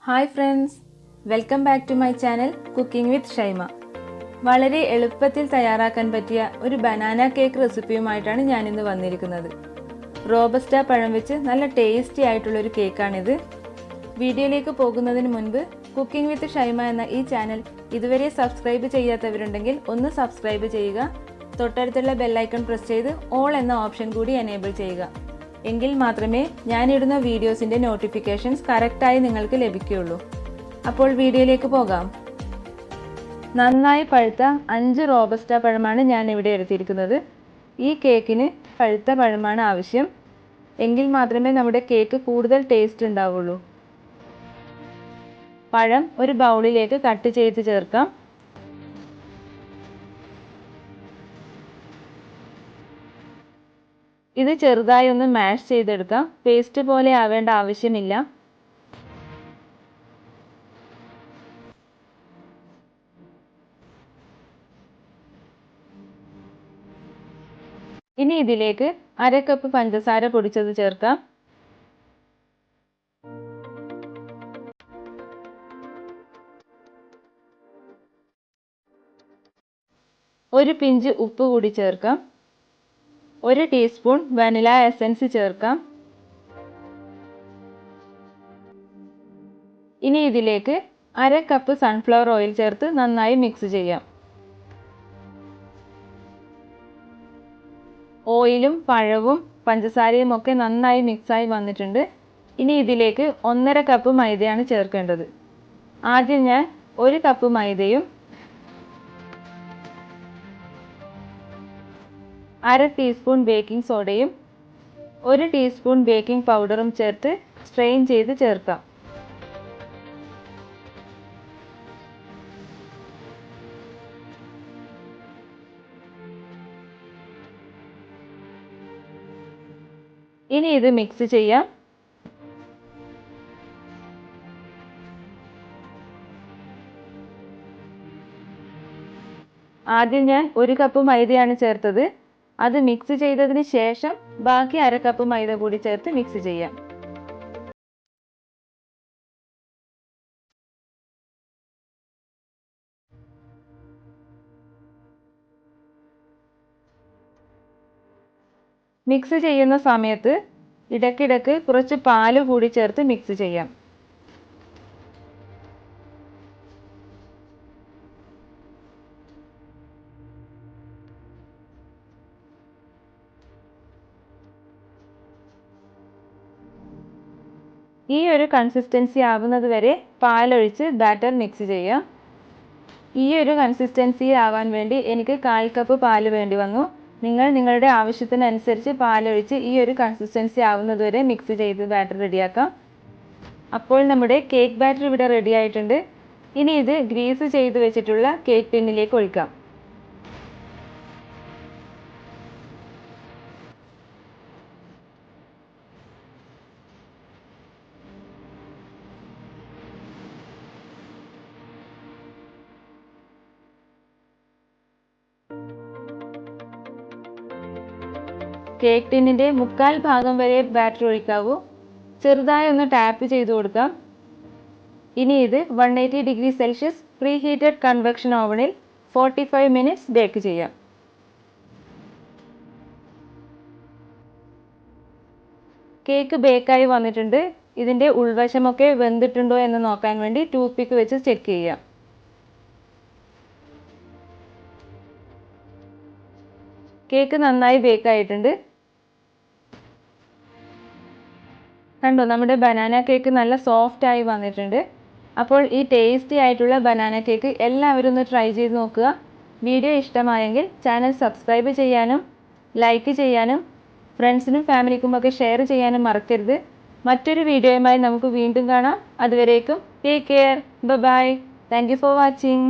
Hi friends, welcome back to my channel cooking with Shaima. വളരെ എളുപ്പത്തിൽ തയ്യാറാക്കാൻ പറ്റിയ ഒരു ബനാന കേക്ക് റെസിപ്പിയുമായിട്ടാണ് ഞാനിന്ന് വന്നിരിക്കുന്നത്. റോബസ്റ്റ പഴം വെച്ച് നല്ല ടേസ്റ്റി ആയിട്ടുള്ളൊരു കേക്കാണിത്. വീഡിയോയിലേക്ക് പോകുന്നതിന് മുൻപ് കുക്കിംഗ് വിത്ത് ഷൈമ എന്ന ഈ ചാനൽ ഇതുവരെ സബ്സ്ക്രൈബ് ചെയ്യാത്തവരുണ്ടെങ്കിൽ ഒന്ന് സബ്സ്ക്രൈബ് ചെയ്യുക. തൊട്ടടുത്തുള്ള ബെല്ലൈക്കൺ പ്രസ് ചെയ്ത് ഓൾ എന്ന ഓപ്ഷൻ കൂടി എനേബിൾ ചെയ്യുക. എങ്കിൽ മാത്രമേ ഞാനിടുന്ന വീഡിയോസിൻ്റെ നോട്ടിഫിക്കേഷൻസ് കറക്റ്റായി നിങ്ങൾക്ക് ലഭിക്കുകയുള്ളൂ. അപ്പോൾ വീഡിയോയിലേക്ക് പോകാം. നന്നായി പഴുത്ത 5 റോബസ്റ്റ പഴമാണ് ഞാൻ ഇവിടെ എടുത്തിരിക്കുന്നത്. ഈ കേക്കിന് പഴുത്ത പഴമാണ് ആവശ്യം. എങ്കിൽ മാത്രമേ നമ്മുടെ കേക്ക് കൂടുതൽ ടേസ്റ്റ് ഉണ്ടാവുള്ളൂ. പഴം ഒരു ബൗളിലേക്ക് കട്ട് ചെയ്ത് ചേർക്കാം. ഇത് ചെറുതായി ഒന്ന് മാഷ് ചെയ്തെടുക്കാം. പേസ്റ്റ് പോലെ ആവേണ്ട ആവശ്യമില്ല. ഇനി ഇതിലേക്ക് 1/2 കപ്പ് പഞ്ചസാര പൊടിച്ചത് ചേർക്കാം. ഒരു പിഞ്ച് ഉപ്പ് കൂടി ചേർക്കാം. 1 ടീസ്പൂൺ വാനില എസൻസ് ചേർക്കാം. ഇനി ഇതിലേക്ക് 1/2 കപ്പ് സൺഫ്ലവർ ഓയിൽ ചേർത്ത് നന്നായി മിക്സ് ചെയ്യാം. ഓയിലും പഴവും പഞ്ചസാരയും ഒക്കെ നന്നായി മിക്സായി വന്നിട്ടുണ്ട്. ഇനി ഇതിലേക്ക് 1/2 കപ്പ് മൈദയാണ് ചേർക്കേണ്ടത്. ആദ്യം ഞാൻ 1 കപ്പ് മൈദയും 1/2 ടീസ്പൂൺ ബേക്കിംഗ് സോഡയും 1 ടീസ്പൂൺ ബേക്കിംഗ് പൗഡറും ചേർത്ത് സ്ട്രെയിൻ ചെയ്ത് ചേർക്കാം. ഇനി ഇത് മിക്സ് ചെയ്യാം. ആദ്യം ഞാൻ 1 കപ്പ് മൈദയാണ് ചേർത്തത്. അത് മിക്സ് ചെയ്തതിന് ശേഷം ബാക്കി 1/2 കപ്പ് മൈദ കൂടി ചേർത്ത് മിക്സ് ചെയ്യാം. മിക്സ് ചെയ്യുന്ന സമയത്ത് ഇടയ്ക്കിടയ്ക്ക് കുറച്ച് പാല് കൂടി ചേർത്ത് മിക്സ് ചെയ്യാം. ഈ ഒരു കൺസിസ്റ്റൻസി ആവുന്നത് വരെ പാലൊഴിച്ച് ബാറ്റർ മിക്സ് ചെയ്യാം. ഈ ഒരു കൺസിസ്റ്റൻസി ആവാൻ വേണ്ടി എനിക്ക് 1/4 കപ്പ് പാല് വേണ്ടി വന്നു. നിങ്ങൾ നിങ്ങളുടെ ആവശ്യത്തിനനുസരിച്ച് പാലൊഴിച്ച് ഈ ഒരു കൺസിസ്റ്റൻസി ആവുന്നത് വരെ മിക്സ് ചെയ്ത് ബാറ്റർ റെഡിയാക്കാം. അപ്പോൾ നമ്മുടെ കേക്ക് ബാറ്റർ ഇവിടെ റെഡി ആയിട്ടുണ്ട്. ഇനി ഇത് ഗ്രീസ് ചെയ്ത് വെച്ചിട്ടുള്ള കേക്ക് ടിന്നിലേക്ക് ഒഴിക്കാം. കേക്ക് ടിന്നിൻ്റെ 1/4 ഭാഗം വരെ ബാറ്റർ ഒഴിക്കാവൂ. ചെറുതായി ഒന്ന് ടാപ്പ് ചെയ്ത് കൊടുക്കാം. ഇനി ഇത് 180 degree Celsius pre heated convection ഓവനിൽ 45 മിനിറ്റ്സ് ബേക്ക് ചെയ്യാം. കേക്ക് ബേക്കായി വന്നിട്ടുണ്ട്. ഇതിൻ്റെ ഉൾവശമൊക്കെ വെന്തിട്ടുണ്ടോ എന്ന് നോക്കാൻ വേണ്ടി ടൂത്ത് പിക്ക് വെച്ച് ചെക്ക് ചെയ്യാം. കേക്ക് നന്നായി ബേക്കായിട്ടുണ്ട്. കണ്ടോ, നമ്മുടെ ബനാന കേക്ക് നല്ല സോഫ്റ്റ് ആയി വന്നിട്ടുണ്ട്. അപ്പോൾ ഈ ടേസ്റ്റി ആയിട്ടുള്ള ബനാന കേക്ക് എല്ലാവരും ഒന്ന് ട്രൈ ചെയ്ത് നോക്കുക. വീഡിയോ ഇഷ്ടമായെങ്കിൽ ചാനൽ സബ്സ്ക്രൈബ് ചെയ്യാനും ലൈക്ക് ചെയ്യാനും ഫ്രണ്ട്സിനും ഫാമിലിക്കുമൊക്കെ ഷെയർ ചെയ്യാനും മറക്കരുത്. മറ്റൊരു വീഡിയോയുമായി നമുക്ക് വീണ്ടും കാണാം. അതുവരേക്കും take care. Bye. Thank you for watching.